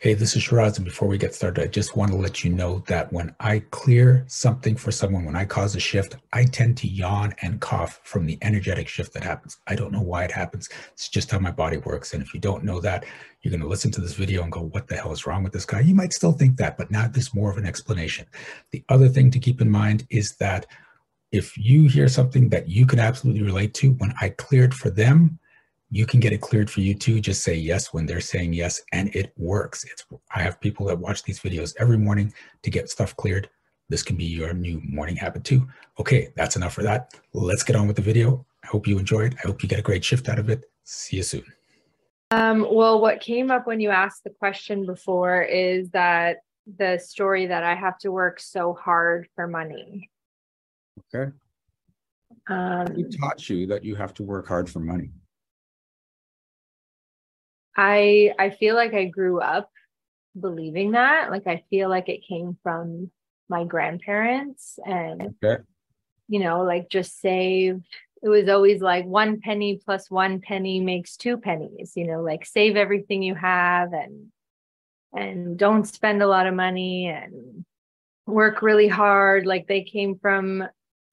Hey, this is Shiraz, and before we get started, I just want to let you know that when I clear something for someone, when I cause a shift, I tend to yawn and cough from the energetic shift that happens. I don't know why it happens. It's just how my body works. And if you don't know that, you're going to listen to this video and go, what the hell is wrong with this guy? You might still think that, but now there's more of an explanation. The other thing to keep in mind is that if you hear something that you can absolutely relate to, when I cleared for them, you can get it cleared for you too. Just say yes when they're saying yes, and it works. I have people that watch these videos every morning to get stuff cleared. This can be your new morning habit too. Okay, that's enough for that. Let's get on with the video. I hope you enjoyed. I hope you get a great shift out of it. See you soon. Well, what came up when you asked the question before is that the story that I have to work so hard for money. Okay. Who taught you that you have to work hard for money? I feel like I grew up believing that. Like, I feel like it came from my grandparents and, like just save. It was always like 1 penny plus 1 penny makes 2 pennies, like save everything you have and don't spend a lot of money and work really hard. Like, they came from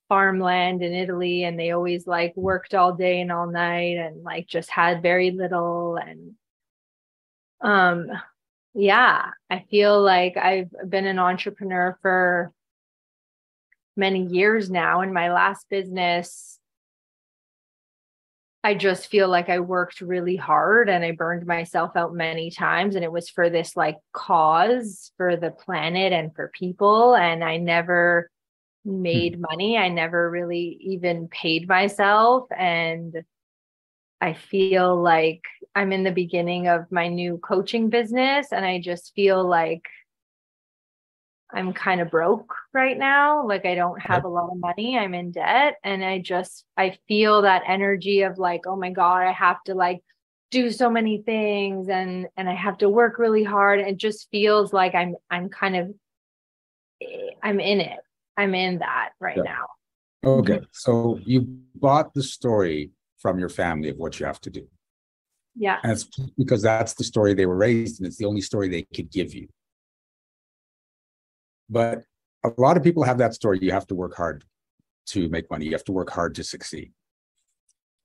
farmland in Italy and they always like worked all day and all night and like just had very little. And I feel like I've been an entrepreneur for many years now. In my last business, I just feel like I worked really hard and I burned myself out many times. And it was for this like cause for the planet and for people. And I never made money. I never really even paid myself. And I feel like I'm in the beginning of my new coaching business and I just feel like I'm kind of broke right now. Like, I don't have a lot of money. I'm in debt. And I feel that energy of like, oh my God, I have to like do so many things and I have to work really hard. It just feels like I'm in it. I'm in that right now. Okay. So you bought the story from your family of what you have to do. Yeah. And it's because that's the story they were raised in. It's the only story they could give you. But a lot of people have that story. You have to work hard to make money. You have to work hard to succeed.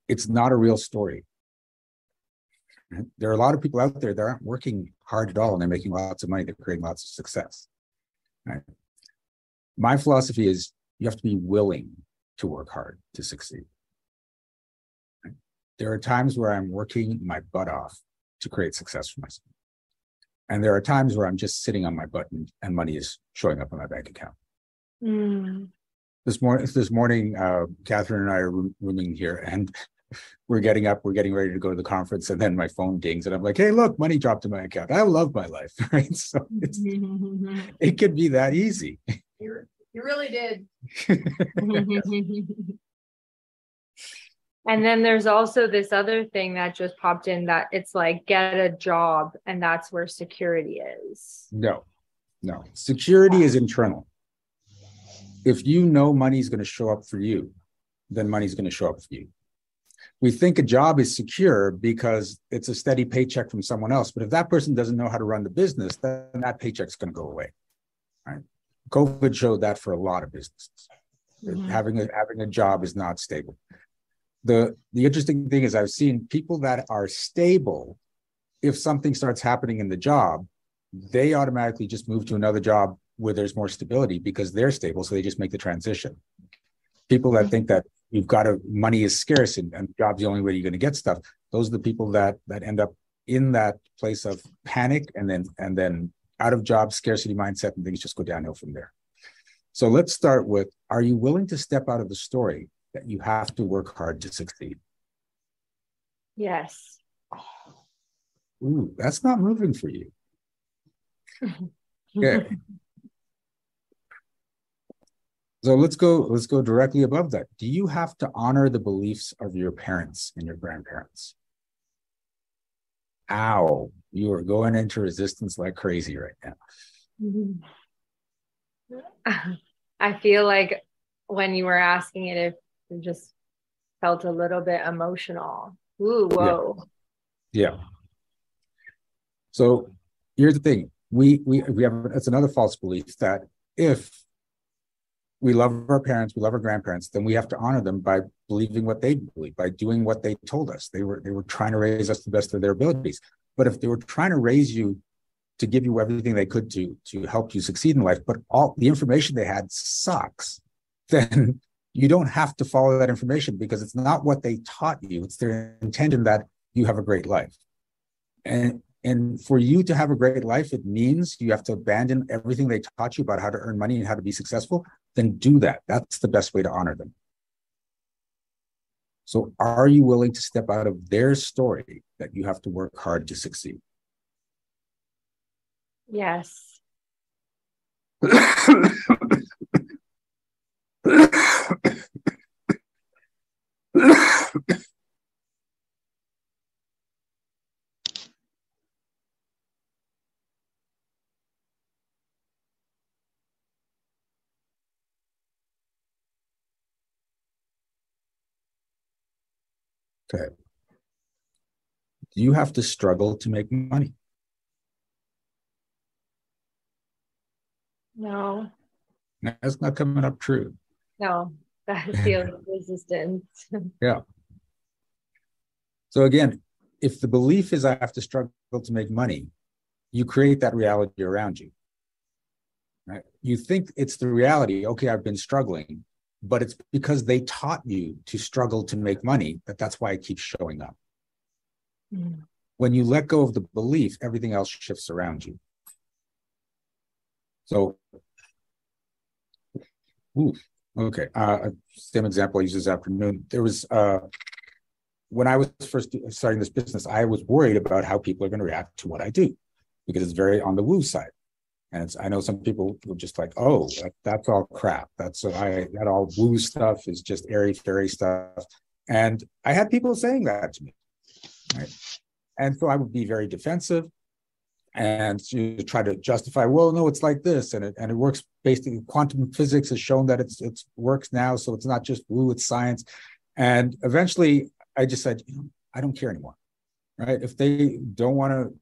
It's not a real story. There are a lot of people out there that aren't working hard at all and they're making lots of money. They're creating lots of success. Right? My philosophy is you have to be willing to work hard to succeed. There are times where I'm working my butt off to create success for myself. And there are times where I'm just sitting on my butt and money is showing up on my bank account. This morning, Catherine and I are rooming here and we're getting up, we're getting ready to go to the conference. And then my phone dings and I'm like, hey, look, money dropped in my account. I love my life, right? So it could be that easy. You really did. And then there's also this other thing that just popped in that it's like, get a job, and that's where security is. No. Security is internal. If you know money's going to show up for you, then money's going to show up for you. We think a job is secure because it's a steady paycheck from someone else. But if that person doesn't know how to run the business, then that paycheck's going to go away. Right? COVID showed that for a lot of businesses. Having a job is not stable. The interesting thing is I've seen people that are stable. If something starts happening in the job, they automatically just move to another job where there's more stability because they're stable. So they just make the transition. People that think that money is scarce and job's the only way you're going to get stuff. Those are the people that end up in that place of panic and then out of job scarcity mindset, and things just go downhill from there. So let's start with, are you willing to step out of the story that you have to work hard to succeed? Yes. Ooh, that's not moving for you. Okay. So let's go directly above that. Do you have to honor the beliefs of your parents and your grandparents? Ow, you are going into resistance like crazy right now. I feel like when you were asking it just felt a little bit emotional. Ooh, whoa. Yeah. So here's the thing. We have, it's another false belief that if we love our parents, we love our grandparents, then we have to honor them by believing what they believe, by doing what they told us. They were trying to raise us to the best of their abilities. But if they were trying to raise you to give you everything they could to help you succeed in life, but all the information they had sucks, then you don't have to follow that information, because it's not what they taught you. It's their intention that you have a great life. And for you to have a great life, it means you have to abandon everything they taught you about how to earn money and how to be successful. Then do that. That's the best way to honor them. So are you willing to step out of their story that you have to work hard to succeed? Yes. Okay. Do you have to struggle to make money? No. That's not coming up true. No, that feels resistance. Yeah. So again, if the belief is I have to struggle to make money, you create that reality around you. Right? You think it's the reality. Okay, I've been struggling, but it's because they taught you to struggle to make money that's why it keeps showing up. Mm. When you let go of the belief, everything else shifts around you. So, okay. Same example I used this afternoon. There was, when I was first starting this business, I was worried about how people are going to react to what I do, because it's very on the woo side. And I know some people were just like, oh, that's all crap. That all woo stuff is just airy fairy stuff. And I had people saying that to me. Right? And so I would be very defensive and to try to justify, well, no, it's like this. And it works basically. Quantum physics has shown that it works now. So it's not just woo, it's science. And eventually I just said, I don't care anymore. Right? If they don't want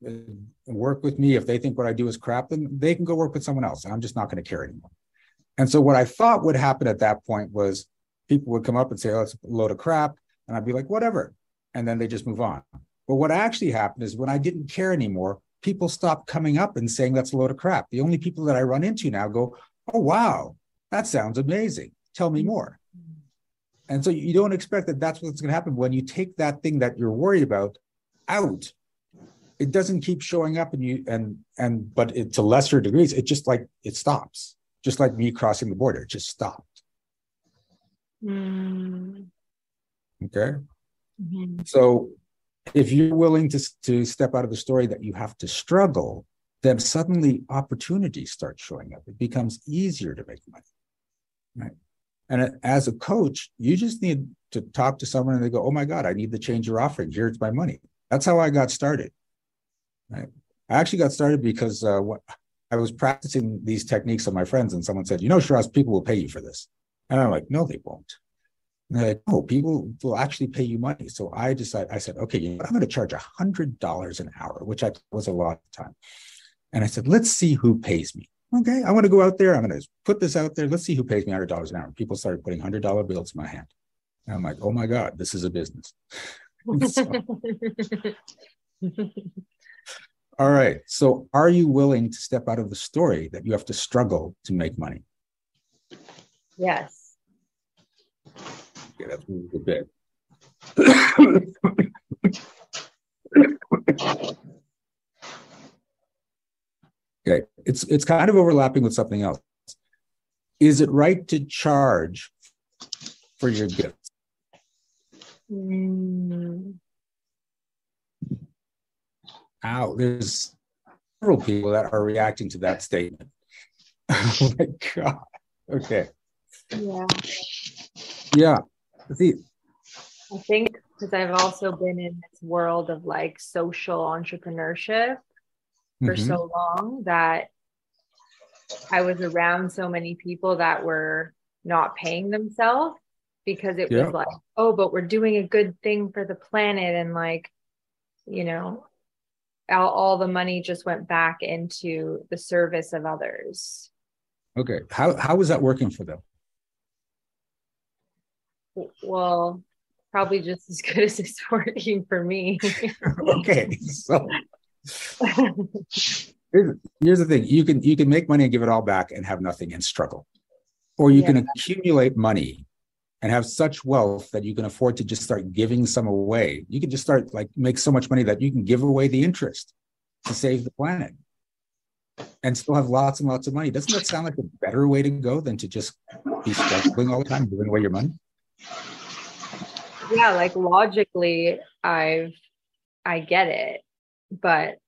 to work with me, if they think what I do is crap, then they can go work with someone else. I'm just not going to care anymore. And so what I thought would happen at that point was people would come up and say, oh, it's a load of crap. And I'd be like, whatever. And then they just move on. But what actually happened is when I didn't care anymore, people stopped coming up and saying that's a load of crap. The only people that I run into now go, oh, wow, that sounds amazing. Tell me more. And so you don't expect that that's what's going to happen. When you take that thing that you're worried about out, it doesn't keep showing up but it, to lesser degrees, it just like, it stops. Just like me crossing the border, it just stopped. Mm. Okay. Mm-hmm. So if you're willing to step out of the story that you have to struggle, then suddenly opportunities start showing up. It becomes easier to make money. Right. And as a coach, you just need to talk to someone and they go, oh my God, I need to change your offering. Here's my money. That's how I got started. Right? I actually got started because I was practicing these techniques on my friends, and someone said, Shiraz, people will pay you for this. And I'm like, no, they won't. And they're like, no, people will actually pay you money. So I said, okay, I'm going to charge $100 an hour, which was a lot of time. And I said, let's see who pays me. Okay, I want to go out there. I'm going to put this out there. Let's see who pays me $100 an hour. People started putting $100 bills in my hand. And I'm like, oh my God, this is a business. All right. So are you willing to step out of the story that you have to struggle to make money? Yes. Okay, that's a bit. Okay, it's kind of overlapping with something else. Is it right to charge for your gifts? Ow, there's several people that are reacting to that statement. Oh my God. Okay. Yeah. Yeah. See, I think because I've also been in this world of like social entrepreneurship for so long that I was around so many people that were not paying themselves because it was like, oh, but we're doing a good thing for the planet. And like, all the money just went back into the service of others. Okay. How was that working for them? Well, probably just as good as it's working for me. Okay. So here's the thing. You can make money and give it all back and have nothing and struggle. Or you can accumulate money and have such wealth that you can afford to just start giving some away. You can just start like make so much money that you can give away the interest to save the planet and still have lots and lots of money. Doesn't that sound like a better way to go than to just be struggling all the time, giving away your money? Yeah, like logically, I get it, but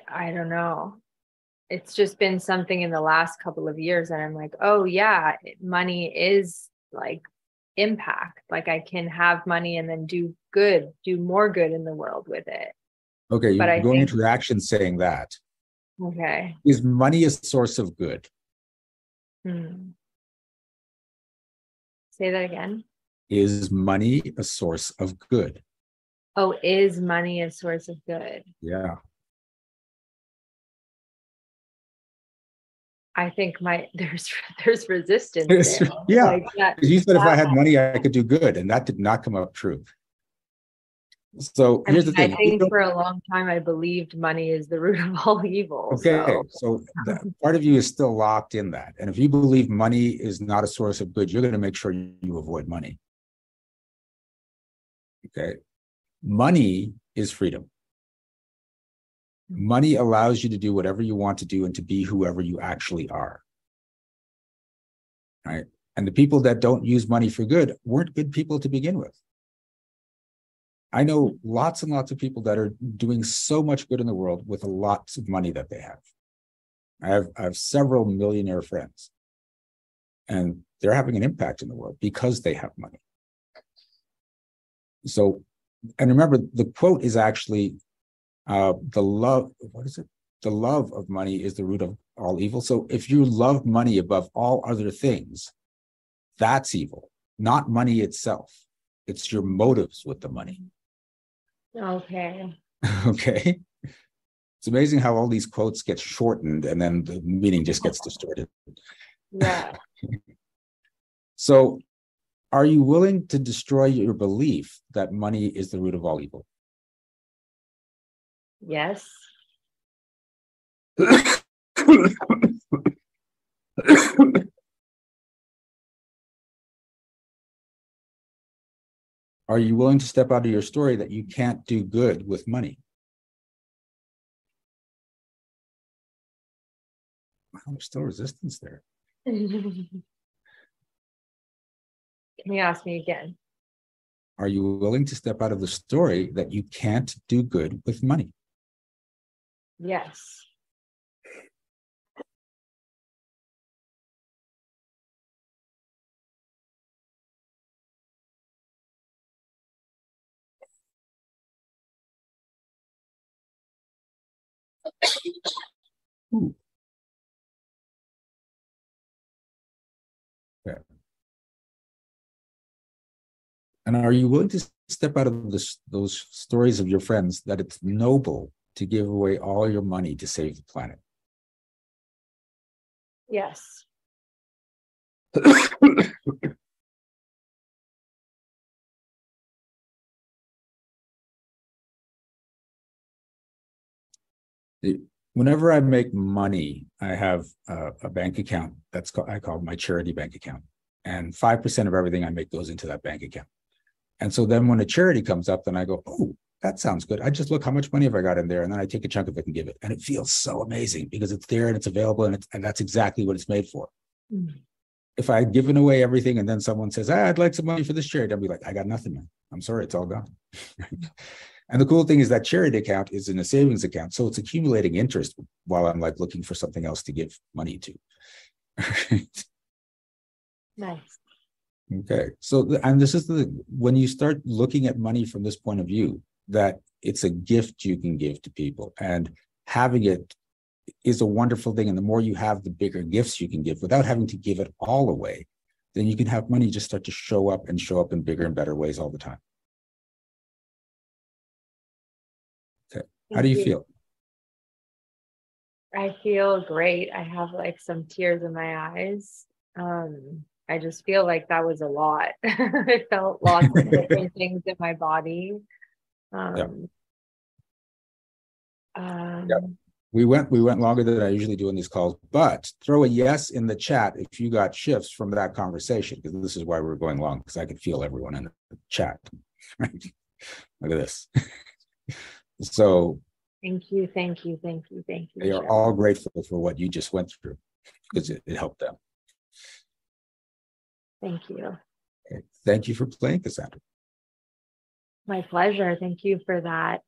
I don't know. It's just been something in the last couple of years and I'm like, oh yeah, money is like impact. Like I can have money and then do more good in the world with it. Okay, you're going into the action saying that. Okay. Is money a source of good? Say that again. Is money a source of good? Oh, is money a source of good? Yeah. I think there's resistance there. Yeah. Like you said if I had money, I could do good, and that did not come up true. So here's the thing. I think for a long time I believed money is the root of all evil. Okay, so part of you is still locked in that. And if you believe money is not a source of good, you're going to make sure you avoid money. Okay. Money is freedom. Money allows you to do whatever you want to do and to be whoever you actually are. Right? And the people that don't use money for good weren't good people to begin with. I know lots and lots of people that are doing so much good in the world with lots of money that they have. I have several millionaire friends, and they're having an impact in the world because they have money. So, and remember, the quote is actually the love of money is the root of all evil. So if you love money above all other things, that's evil, not money itself. It's your motives with the money. Okay. Okay. It's amazing how all these quotes get shortened and then the meaning just gets distorted. Yeah. So are you willing to destroy your belief that money is the root of all evil? Yes. Are you willing to step out of your story that you can't do good with money? Wow, there's still resistance there. Can you ask me again? Are you willing to step out of the story that you can't do good with money? Yes. Ooh. Okay. And are you willing to step out of those stories of your friends that it's noble to give away all your money to save the planet? Yes. Whenever I make money, I have a bank account I call my charity bank account, and 5% of everything I make goes into that bank account. And so then when a charity comes up, then I go, oh, that sounds good. I just look how much money have I got in there, and then I take a chunk of it and give it, and it feels so amazing because it's there and it's available, and that's exactly what it's made for. Mm-hmm. If I had given away everything and then someone says, I'd like some money for this charity, I'd be like, I got nothing, man. I'm sorry, it's all gone. And the cool thing is that charity account is in a savings account. So it's accumulating interest while I'm like looking for something else to give money to. Nice. Okay. So, and this is when you start looking at money from this point of view, that it's a gift you can give to people, and having it is a wonderful thing. And the more you have, the bigger gifts you can give without having to give it all away. Then you can have money just start to show up in bigger and better ways all the time. Okay. How do you feel? I feel great. I have like some tears in my eyes. I just feel like that was a lot. I felt lots of different things in my body. Yeah. Yeah. We went longer than I usually do in these calls, but throw a yes in the chat if you got shifts from that conversation, because this is why we're going long, because I could feel everyone in the chat. Right? Look at this. So thank you. They are all grateful for what you just went through because it helped them. Thank you. Okay. Thank you for playing, Cassandra. My pleasure. Thank you for that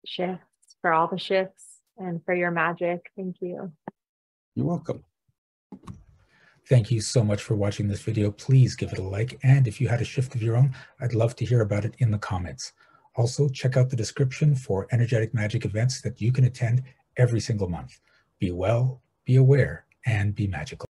shift, for all the shifts, and for your magic. Thank you. You're welcome. Thank you so much for watching this video. Please give it a like. And if you had a shift of your own, I'd love to hear about it in the comments. Also, check out the description for energetic magic events that you can attend every single month. Be well, be aware, and be magical.